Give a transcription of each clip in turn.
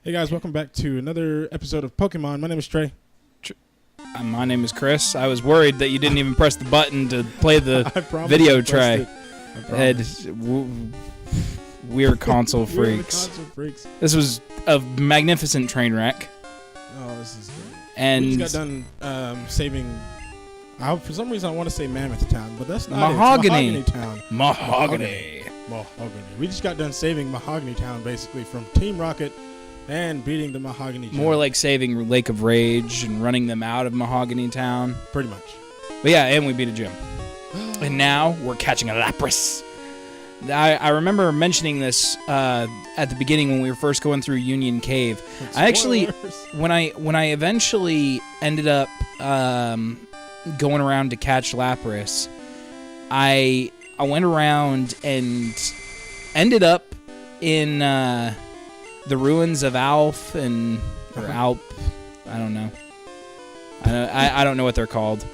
Hey guys, welcome back to another episode of Pokemon. My name is Trey. My name is Chris. I was worried that you didn't even press the button to play the I video pressed tray. We're console We're the freaks. console freaks. This was a magnificent train wreck. Oh, this is great. And We just got done saving. For some reason, I want to say Mammoth Town, but that's not Mahogany. it. It's Mahogany Town. Mahogany. Mahogany. We just got done saving Mahogany Town, basically, from Team Rocket and beating the Mahogany Town. More like saving Lake of Rage and running them out of Mahogany Town. Pretty much. But yeah, and we beat a gym. And now we're catching a Lapras. I remember mentioning this at the beginning when we were first going through Union Cave. I actually, when I eventually ended up going around to catch Lapras, I went around and ended up in the ruins of Alf or Alp. I don't know. I don't know what they're called.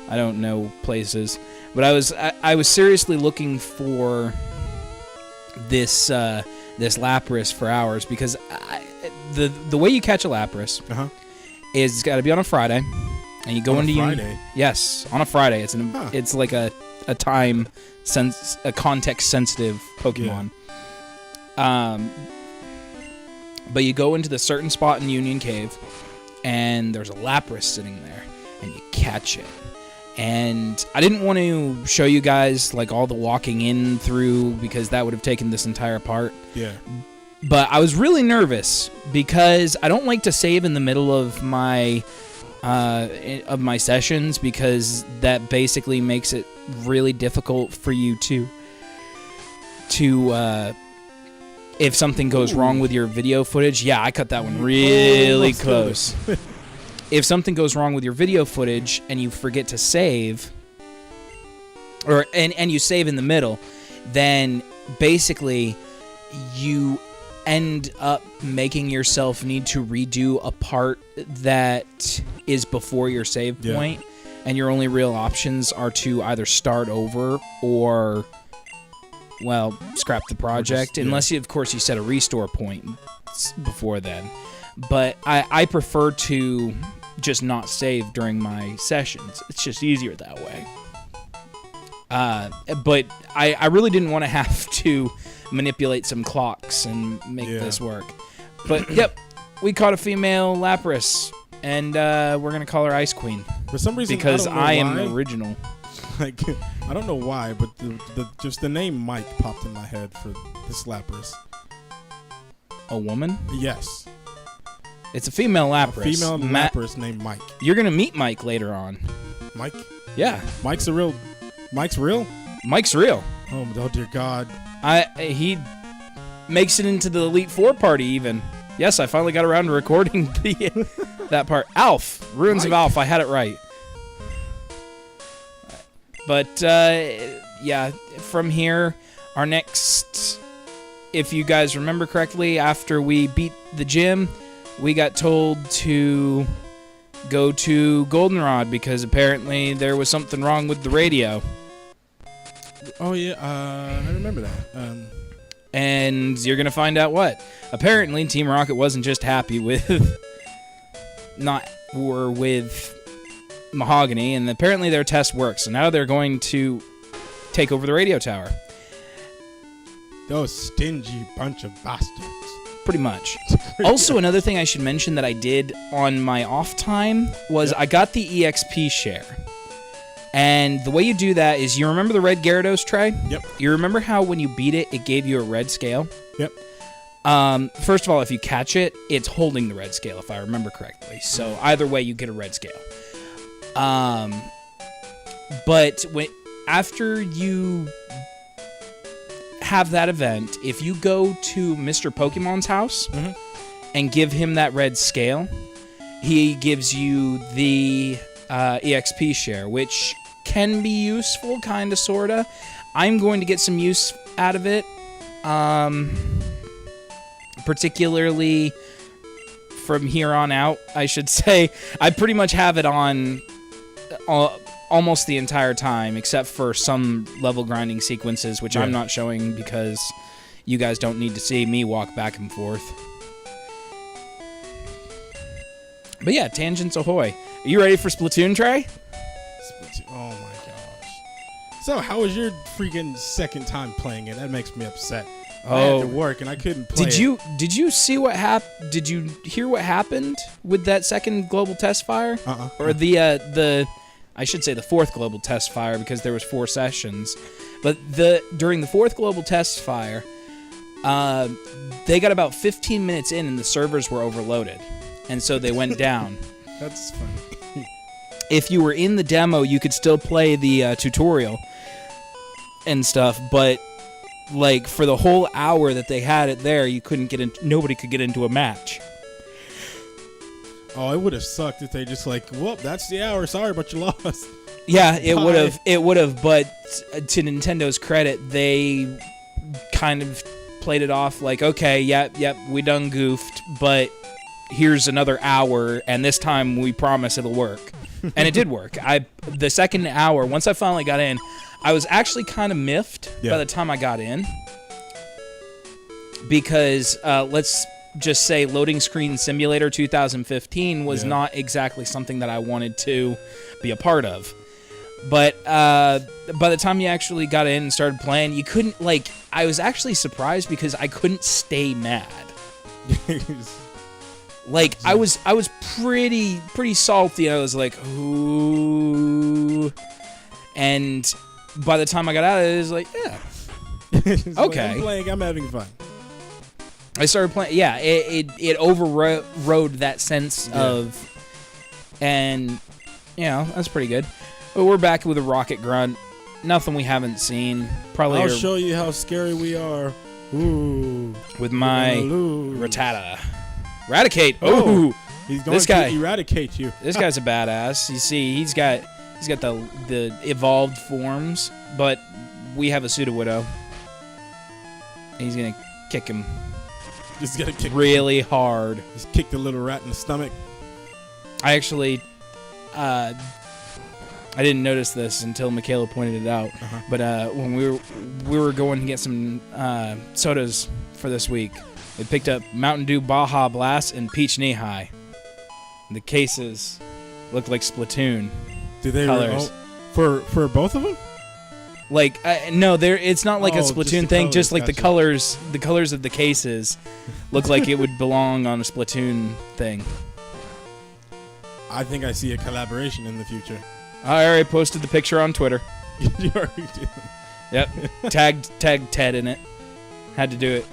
I don't know places. But I was seriously looking for this Lapras for hours because the way you catch a Lapras is it's got to be on a Friday, and you go into Friday. Yes, on a Friday. It's like a context sensitive Pokemon. Yeah. But you go into the certain spot in Union Cave, and there's a Lapras sitting there, and you catch it. And I didn't want to show you guys like all the walking in through because that would have taken this entire part. Yeah. But I was really nervous because I don't like to save in the middle of my sessions because that basically makes it really difficult for you to if something goes wrong with your video footage. Yeah, I cut that one really close. If something goes wrong with your video footage and you forget to save, and you save in the middle, then basically you end up making yourself need to redo a part that is before your save point, and your only real options are to either start over or, well, scrap the project, unless you, of course, you set a restore point before then. But I prefer to just not save during my sessions. It's just easier that way. But I really didn't want to have to manipulate some clocks and make this work. But yep, we caught a female Lapras, and we're gonna call her Ice Queen. For some reason, because I am why. original. Like, I don't know why, but just the name Mike popped in my head for this Lapras. A woman? Yes. It's a female Lapras. A female Lapras named Mike. You're gonna meet Mike later on. Mike? Yeah. Mike's real? Mike's real. Oh dear God. He makes it into the Elite Four party even. Yes, I finally got around to recording that part. Alf. Ruins of Alf. I had it right. But, yeah, from here, our next, if you guys remember correctly, after we beat the gym, we got told to go to Goldenrod because apparently there was something wrong with the radio. Oh, yeah, I remember that. And you're going to find out what. Apparently, Team Rocket wasn't just happy with with Mahogany, and apparently their test worked. So now they're going to take over the radio tower. Those stingy bunch of bastards. Pretty much. Also, another thing I should mention that I did on my off time was I got the EXP share. And the way you do that is, you remember the red Gyarados tray? Yep. You remember how when you beat it, it gave you a red scale? Yep. First of all, if you catch it, it's holding the red scale, if I remember correctly. So either way, you get a red scale. But after you have that event, if you go to Mr. Pokemon's house and give him that red scale, he gives you the EXP share, which can be useful, kind of, sort of. I'm going to get some use out of it, particularly from here on out, I should say. I pretty much have it on almost the entire time, except for some level grinding sequences, which I'm not showing because you guys don't need to see me walk back and forth. But yeah, tangents ahoy. Are you ready for Splatoon, Trey? Oh my gosh. So how was your freaking second time playing it? That makes me upset. I had to work and I couldn't play Did you see what happened? Did you hear what happened with that second global test fire? Or the I should say the fourth global test fire, because there was 4 sessions. But during the fourth global test fire, they got about 15 minutes in and the servers were overloaded. And so they went down. That's funny. If you were in the demo, you could still play the tutorial and stuff, but like for the whole hour that they had it there, you couldn't get in. Nobody could get into a match. Oh, it would have sucked if they just like, well, that's the hour. Sorry, but you lost. Yeah, it would have. It would have. But to Nintendo's credit, they kind of played it off like, okay, yep, we done goofed, but here's another hour, and this time we promise it'll work. And it did work. The second hour, once I finally got in, I was actually kind of miffed by the time I got in, because let's just say Loading Screen Simulator 2015 was not exactly something that I wanted to be a part of. But by the time you actually got in and started playing, you couldn't, like, I was actually surprised because I couldn't stay mad. Like, I was pretty salty. I was like, ooh. And by the time I got out of it, it was like, yeah. Okay. I'm playing, I'm having fun. I started playing, yeah, it overrode that sense of, and, you know, that's pretty good. But we're back with a Rocket Grunt. Nothing we haven't seen. Probably I'll show you how scary we are. Ooh. With my Rattata. Eradicate. Oh, he's going to eradicate you. This guy's a badass. You see, he's got the evolved forms, but we have a Sudowoodo. He's gonna kick him. Just gonna kick really hard. Just kick the little rat in the stomach. I actually, I didn't notice this until Michaela pointed it out. But when we were going to get some sodas for this week, we picked up Mountain Dew Baja Blast and Peach Knee High. The cases look like Splatoon. Do they colors for both of them? Like no, it's not like a Splatoon thing. Colors, just like gotcha. the colors of the cases look like it would belong on a Splatoon thing. I think I see a collaboration in the future. I already posted the picture on Twitter. You already did. Yep, tagged Ted in it. Had to do it.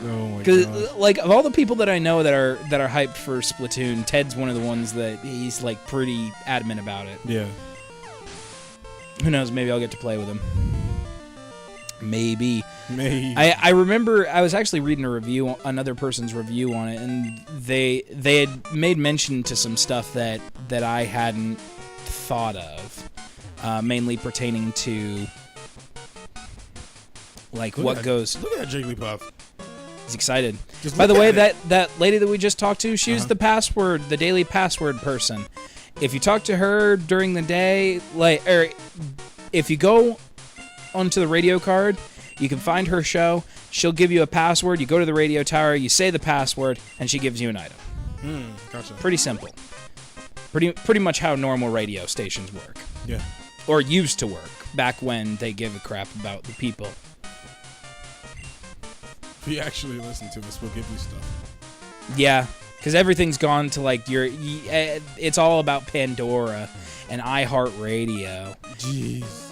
Oh my Because god! like of all the people that I know that are hyped for Splatoon, Ted's one of the ones that he's like pretty adamant about it. Yeah. Who knows? Maybe I'll get to play with him. Maybe. I remember I was actually reading another person's review on it, and they had made mention to some stuff that I hadn't thought of, mainly pertaining to like what goes. Look at that Jigglypuff. He's excited. Just By the look way, at that lady that we just talked to, she was the daily password person. If you talk to her during the day, or if you go onto the radio card, you can find her show. She'll give you a password. You go to the radio tower, you say the password, and she gives you an item. Gotcha. Pretty simple. Pretty much how normal radio stations work. Yeah. Or used to work, back when they give a crap about the people. If you actually listen to us, we'll give you stuff. Yeah, because everything's gone to like it's all about Pandora and iHeartRadio. Jeez.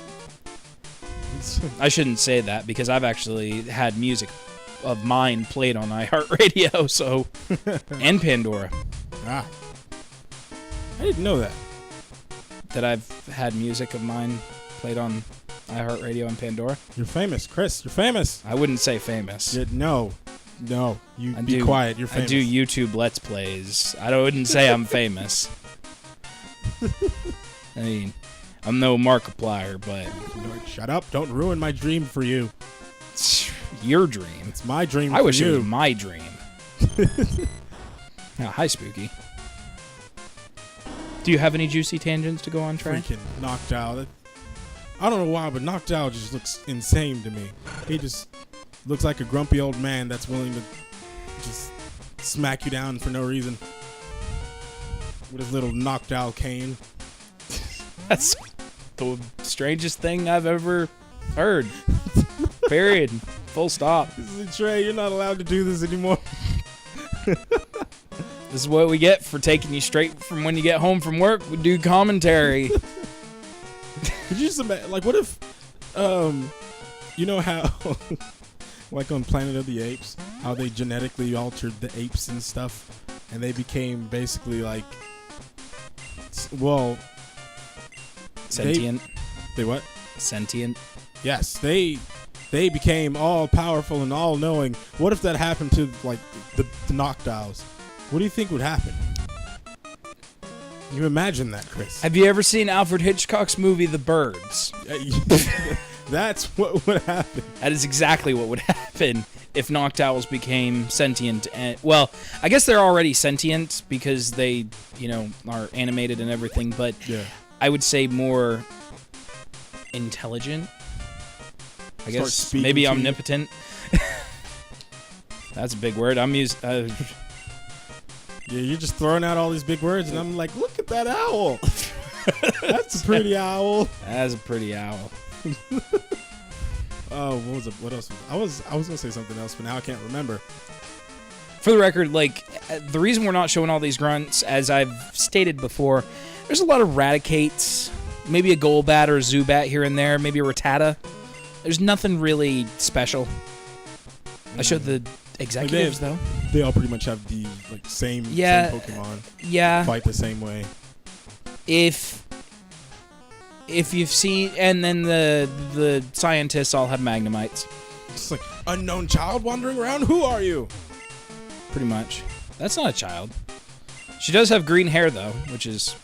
I shouldn't say that because I've actually had music of mine played on iHeartRadio, so and Pandora. I didn't know that. That I've had music of mine played on iHeartRadio and Pandora. You're famous, Chris. You're famous. I wouldn't say famous. No. You be quiet. You're famous. I do YouTube Let's Plays. I wouldn't say I'm famous. I mean, I'm no Markiplier, but shut up! Don't ruin my dream for you. It's your dream. It's my dream. I wish you. it was my dream. Hi, Spooky. Do you have any juicy tangents to go on, Trey? Freaking Knocked Out. I don't know why, but Knocked Out just looks insane to me. He just looks like a grumpy old man that's willing to just smack you down for no reason. with his little knocked out cane. That's the strangest thing I've ever heard. Period. Full stop. This is Trey. You're not allowed to do this anymore. This is what we get for taking you straight from when you get home from work. We do commentary. Could you just imagine, like, what if, you know how, like on Planet of the Apes, how they genetically altered the apes and stuff, and they became basically like, well, Sentient. They what? Sentient. Yes, they became all powerful and all knowing. What if that happened to like the Noctiles? What do you think would happen? You imagine that, Chris? Have you ever seen Alfred Hitchcock's movie The Birds? That's what would happen. That is exactly what would happen if Noctiles became sentient. And, well, I guess they're already sentient because they, are animated and everything, but yeah. I would say more intelligent. I guess maybe omnipotent. That's a big word. I'm used. Yeah, you're just throwing out all these big words, and I'm like, look at that owl. That's a pretty owl. That's a pretty owl. Oh, what else? I was gonna say something else, but now I can't remember. For the record, like, the reason we're not showing all these grunts, as I've stated before, there's a lot of Raticates, maybe a Golbat or a Zubat here and there, maybe a Rattata. There's nothing really special. I showed the executives, though. They all pretty much have the same Pokemon. Yeah. Fight the same way. If you've seen, and then the scientists all have Magnemites. It's like, unknown child wandering around. Who are you? Pretty much. That's not a child. She does have green hair, though, which is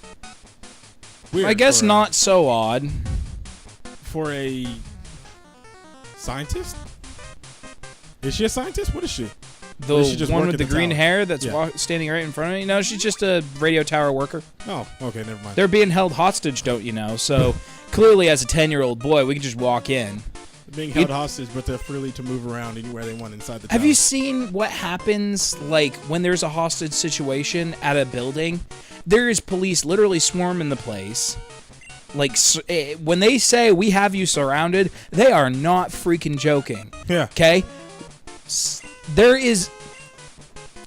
weird. I guess not so odd. For a scientist? Is she a scientist? What is she? The one with the green hair that's standing right in front of me? No, she's just a radio tower worker. Oh, okay, never mind. They're being held hostage, don't you know? So, clearly as a 10-year-old boy, we can just walk in. They're being held hostage, but they're free to move around anywhere they want inside the tower. Have you seen what happens, like, when there's a hostage situation at a building? There is police literally swarming the place. Like, when they say, we have you surrounded, they are not freaking joking. Yeah. Okay?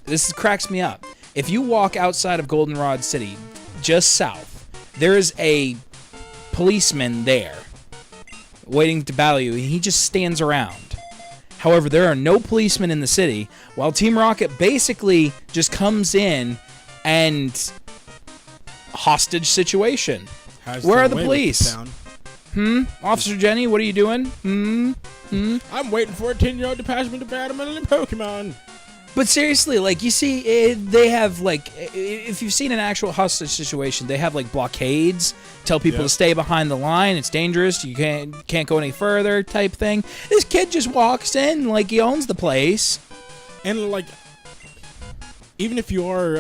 This cracks me up. If you walk outside of Goldenrod City, just south, there is a policeman there waiting to battle you, and he just stands around. However, there are no policemen in the city, while Team Rocket basically just comes in and hostage situation. Where are the police? Officer Jenny, what are you doing? I'm waiting for a 10-year-old detachment to battle in Pokemon. But seriously, like, you see, they have, like, if you've seen an actual hostage situation, they have, like, blockades, tell people to stay behind the line, it's dangerous, you can't go any further type thing. This kid just walks in like he owns the place. And, like, even if you are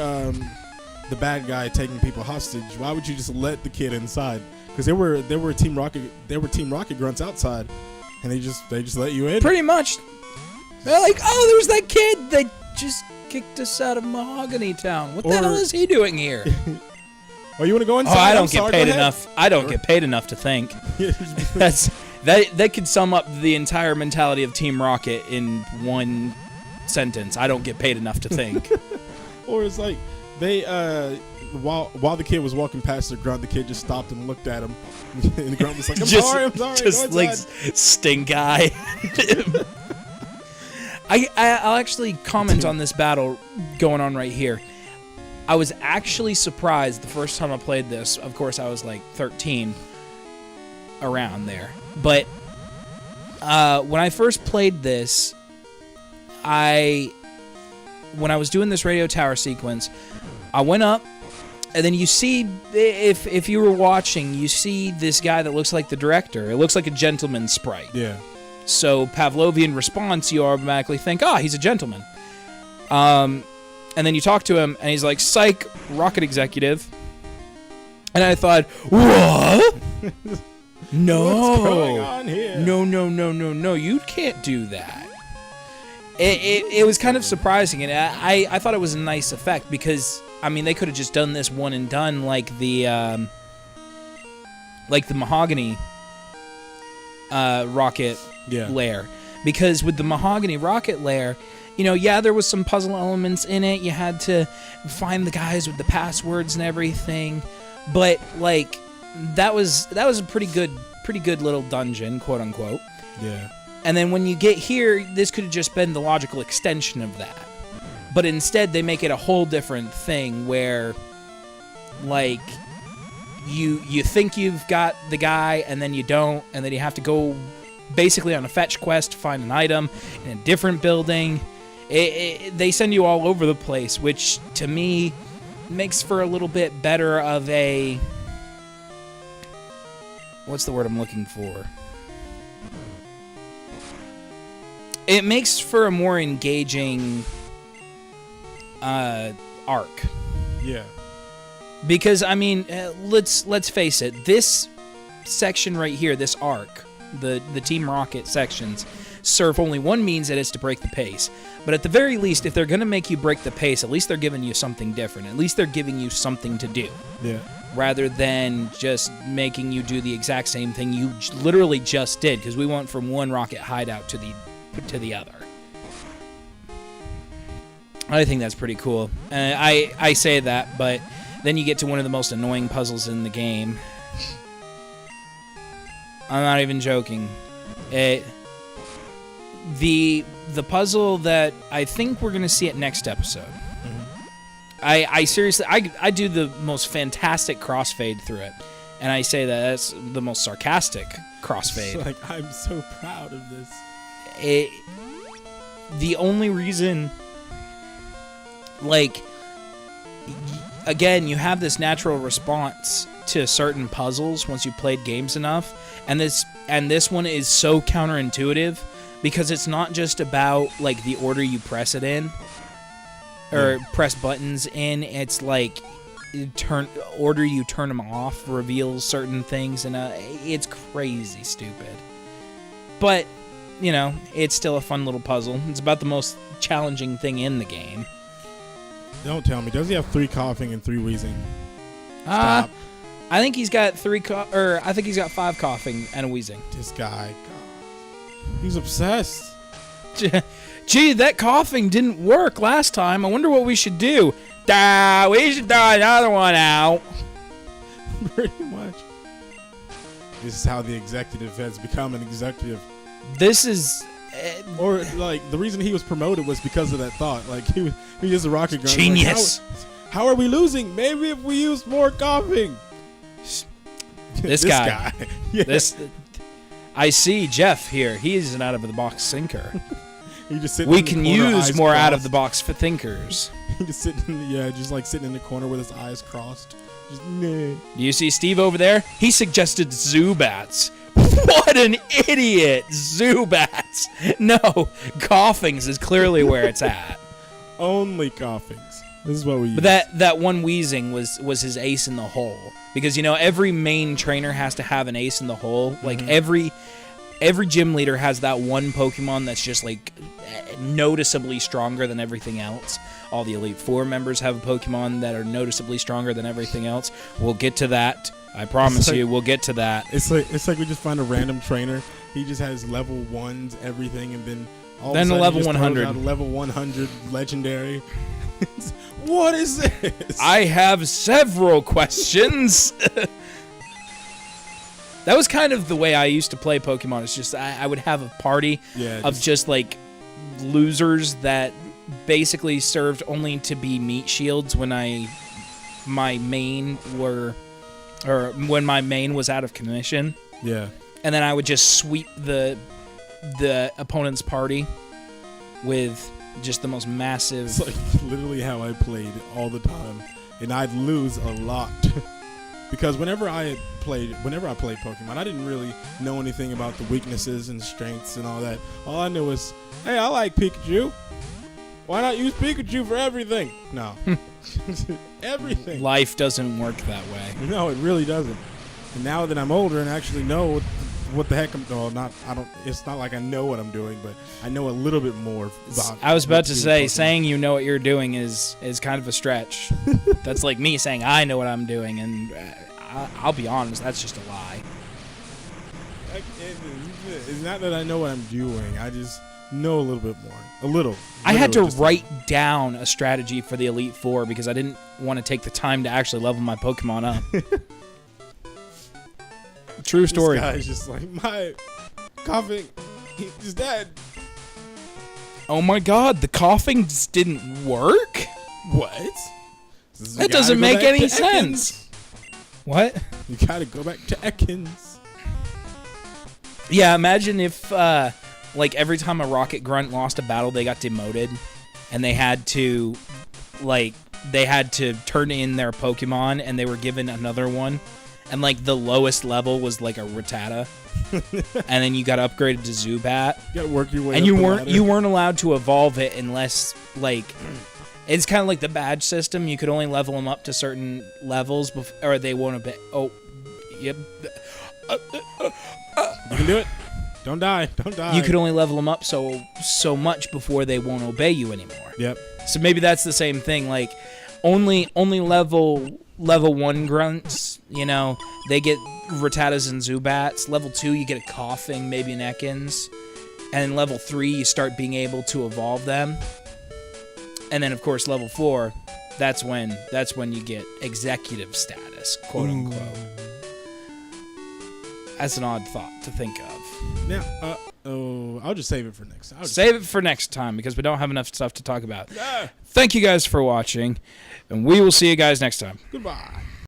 the bad guy taking people hostage, why would you just let the kid inside? Because they were Team Rocket grunts outside, and they just let you in. Pretty much. They're like, oh, there was that kid that just kicked us out of Mahogany Town. What the hell is he doing here? Oh, you want to go inside? Oh, I don't get paid enough. I don't get paid enough to think. That could sum up the entire mentality of Team Rocket in one sentence. I don't get paid enough to think. Or it's like they while the kid was walking past the grunt, the kid just stopped and looked at him, and the grunt was like, I'm sorry. Just like stink eye. I'll actually comment on this battle going on right here. I was actually surprised the first time I played this. Of course, I was like 13, around there. But when I first played this, when I was doing this radio tower sequence, I went up, and then you see, if you were watching, you see this guy that looks like the director. It looks like a gentleman sprite. Yeah. So Pavlovian response, you automatically think, he's a gentleman. And then you talk to him, and he's like, psych, rocket executive. And I thought, what? No. What's going on here? No, you can't do that. it was kind of surprising, and I thought it was a nice effect because I mean they could have just done this one and done like the mahogany rocket lair, because with the mahogany rocket lair, you know, yeah, there was some puzzle elements in it. You had to find the guys with the passwords and everything, but like that was a pretty good little dungeon, quote unquote. Yeah. And then when you get here, this could have just been the logical extension of that. But instead, they make it a whole different thing where, like, you think you've got the guy, and then you don't, and then you have to go basically on a fetch quest to find an item in a different building. They send you all over the place, which, to me, makes for a little bit better of a... What's the word I'm looking for? It makes for a more engaging arc. Yeah. Because I mean, let's face it. This section right here, this arc, the Team Rocket sections, serve only one means, and it's to break the pace. But at the very least, if they're gonna make you break the pace, at least they're giving you something different. At least they're giving you something to do. Yeah. Rather than just making you do the exact same thing you literally just did. Because we went from one rocket hideout to the other. I think that's pretty cool. I say that, but then you get to one of the most annoying puzzles in the game. I'm not even joking. The puzzle that I think we're gonna see it next episode. Mm-hmm. I seriously I do the most fantastic crossfade through it, and I say that's the most sarcastic crossfade. It's like, I'm so proud of this. The only reason, like, again, you have this natural response to certain puzzles once you've played games enough, and this one is so counterintuitive because it's not just about like the order you press it in or press buttons in. It's like order you turn them off reveals certain things, and it's crazy stupid. But you know, it's still a fun little puzzle. It's about the most challenging thing in the game. Don't tell me. Does he have 3 coughing and 3 wheezing? Stop. I think he's got 5 coughing and a wheezing. This guy, God. He's obsessed. Gee, that coughing didn't work last time. I wonder what we should do. We should die another one out. Pretty much. This is how the executive has become an executive. This is... or, like, the reason he was promoted was because of that thought. Like, he was a rocket gun. Genius. Like, how are we losing? Maybe if we use more coughing. This guy. Yeah. I see Jeff here. He's an out-of-the-box thinker. He just sitting we in the can corner, use eyes more crossed. out-of-the-box for thinkers. He just sitting, sitting in the corner with his eyes crossed. Just, nah. Do you see Steve over there? He suggested Zubats. What an idiot! Zubats. No, coughings is clearly where it's at. Only coughings. This is what we use. But that one wheezing was his ace in the hole. Because, you know, every main trainer has to have an ace in the hole. Like, every gym leader has that one Pokemon that's just, like, noticeably stronger than everything else. All the Elite Four members have a Pokemon that are noticeably stronger than everything else. We'll get to that. I promise you, we'll get to that. It's like we just find a random trainer. He just has level 1s, everything, and then all then of a sudden level he just 100. throws out a level 100 legendary. What is this? I have several questions. That was kind of the way I used to play Pokemon. It's just I would have a party of just like losers that basically served only to be meat shields when my main was out of commission. Yeah. And then I would just sweep the opponent's party with just the most massive... It's like literally how I played all the time. And I'd lose a lot. Because whenever I played Pokemon, I didn't really know anything about the weaknesses and strengths and all that. All I knew was, hey, I like Pikachu. Why not use Pikachu for everything? No. Everything. Life doesn't work that way. No, it really doesn't. And now that I'm older and actually know what the heck I'm doing. It's not like I know what I'm doing, but I know a little bit more about. I was about to what's say, being saying you know what you're doing is kind of a stretch. That's like me saying I know what I'm doing, and I'll be honest, that's just a lie. It's not that I know what I'm doing. I just know a little bit more. A little. I had to Literally just write down a strategy for the Elite Four because I didn't want to take the time to actually level my Pokemon up. True story. This guy's just like, my coughing, he's dead. Oh my god, the coughing just didn't work? What? That doesn't make any sense. What? You gotta go back to Ekans. Yeah, imagine if, like, every time a Rocket Grunt lost a battle, they got demoted, and they had to turn in their Pokemon, and they were given another one, and, like, the lowest level was, like, a Rattata, and then you got upgraded to Zubat, You gotta work your way and up you the weren't ladder. allowed to evolve it unless, like, it's kind of like the badge system. You could only level them up to certain levels, or they won't obey. Oh, yep. You can do it. Don't die. Don't die. You could only level them up so much before they won't obey you anymore. Yep. So maybe that's the same thing. Like, only level 1 grunts, you know, they get Rattatas and Zubats. Level 2, you get a Coughing, maybe an Ekans. And level 3, you start being able to evolve them. And then, of course, level 4, that's when you get executive status, quote unquote. That's an odd thought to think of. Now, I'll just save it for next time. Save it for next time because we don't have enough stuff to talk about. Yeah. Thank you guys for watching, and we will see you guys next time. Goodbye.